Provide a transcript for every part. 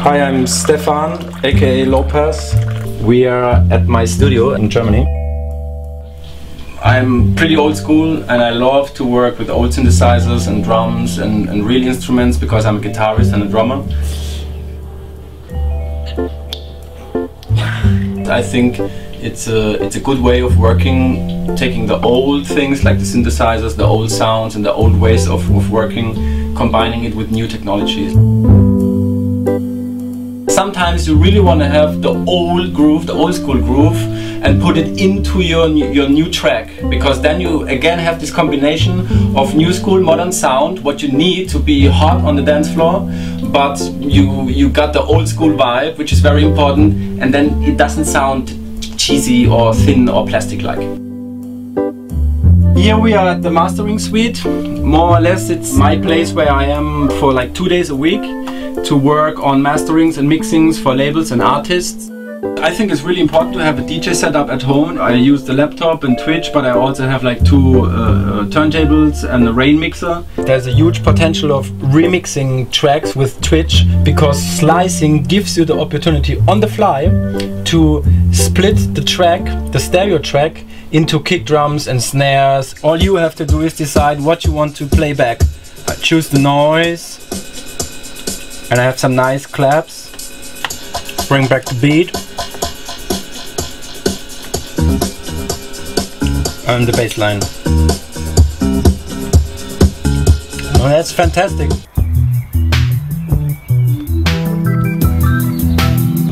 Hi, I'm Stefan, aka Lopez. We are at my studio in Germany. I'm pretty old school and I love to work with old synthesizers and drums and real instruments because I'm a guitarist and a drummer. I think it's a good way of working, taking the old things like the synthesizers, the old sounds and the old ways of working, combining it with new technologies. Sometimes you really want to have the old groove, the old school groove, and put it into your new track, because then you again have this combination of new school, modern sound, what you need to be hot on the dance floor, but you got the old school vibe, which is very important, and then it doesn't sound cheesy or thin or plastic-like. Here we are at the mastering suite. More or less it's my place where I am for like 2 days a week to work on masterings and mixings for labels and artists. I think it's really important to have a DJ setup at home. I use the laptop and Twitch, but I also have like 2 turntables and a rain mixer. There's a huge potential of remixing tracks with Twitch, because slicing gives you the opportunity on the fly to split the track, the stereo track, into kick drums and snares. All you have to do is decide what you want to play back. I choose the noise, and I have some nice claps. Bring back the beat. And the bass line. Oh, that's fantastic.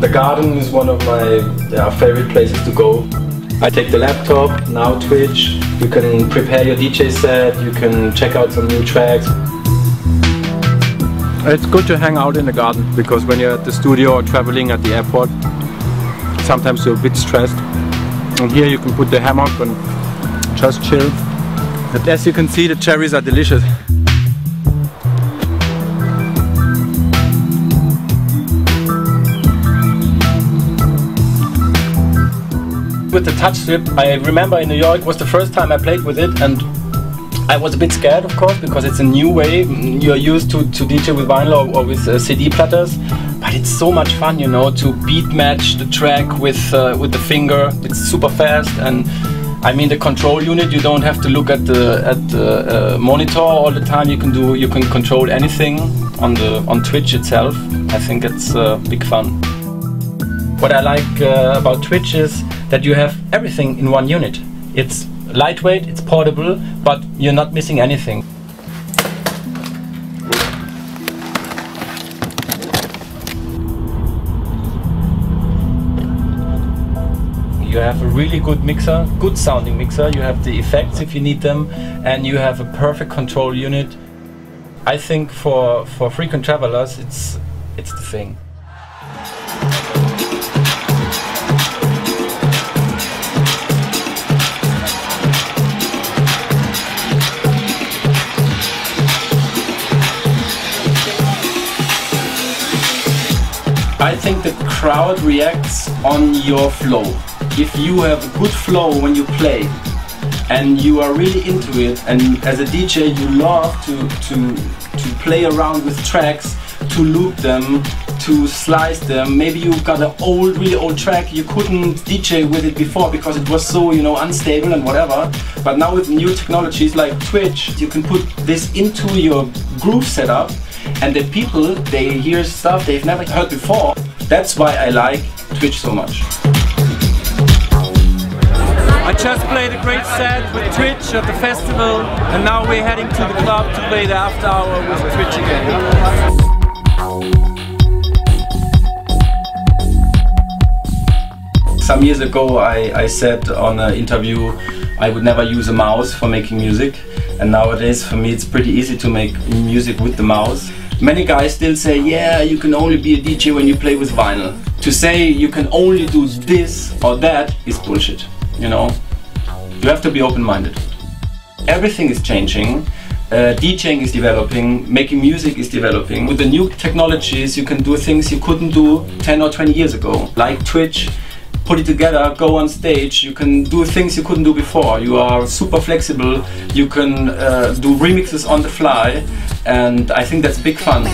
The garden is one of my favorite places to go. I take the laptop, now Twitch. You can prepare your DJ set, you can check out some new tracks. It's good to hang out in the garden, because when you're at the studio or traveling at the airport, sometimes you're a bit stressed. And here you can put the hammock and just chill. But as you can see, the cherries are delicious. With the touch strip, I remember in New York was the first time I played with it, and I was a bit scared, of course, because it's a new way. You're used to DJ with vinyl or with CD platters, but it's so much fun, you know, to beat match the track with the finger. It's super fast, and I mean the control unit. You don't have to look at the monitor all the time. You can control anything on Twitch itself. I think it's big fun. What I like about Twitch is that you have everything in one unit. It's lightweight, it's portable, but you're not missing anything. You have a really good mixer, good sounding mixer. You have the effects if you need them, and you have a perfect control unit. I think for frequent travelers, it's the thing. I think the crowd reacts on your flow. If you have a good flow when you play and you are really into it, and as a DJ you love to play around with tracks, to loop them, to slice them. Maybe you've got an really old track, you couldn't DJ with it before because it was so, you know, unstable and whatever. But now with new technologies like Twitch, you can put this into your groove setup, and the people, they hear stuff they've never heard before. That's why I like Twitch so much. I just played a great set with Twitch at the festival, and now we're heading to the club to play the after hour with Twitch again. Some years ago I said on an interview I would never use a mouse for making music, And nowadays for me it's pretty easy to make music with the mouse. Many guys still say, yeah, you can only be a DJ when you play with vinyl. To say you can only do this or that is bullshit, you know? You have to be open-minded. Everything is changing. DJing is developing, making music is developing. With the new technologies you can do things you couldn't do 10 or 20 years ago. Like Twitch, put it together, go on stage, you can do things you couldn't do before. You are super flexible, you can do remixes on the fly, and I think that's big fun.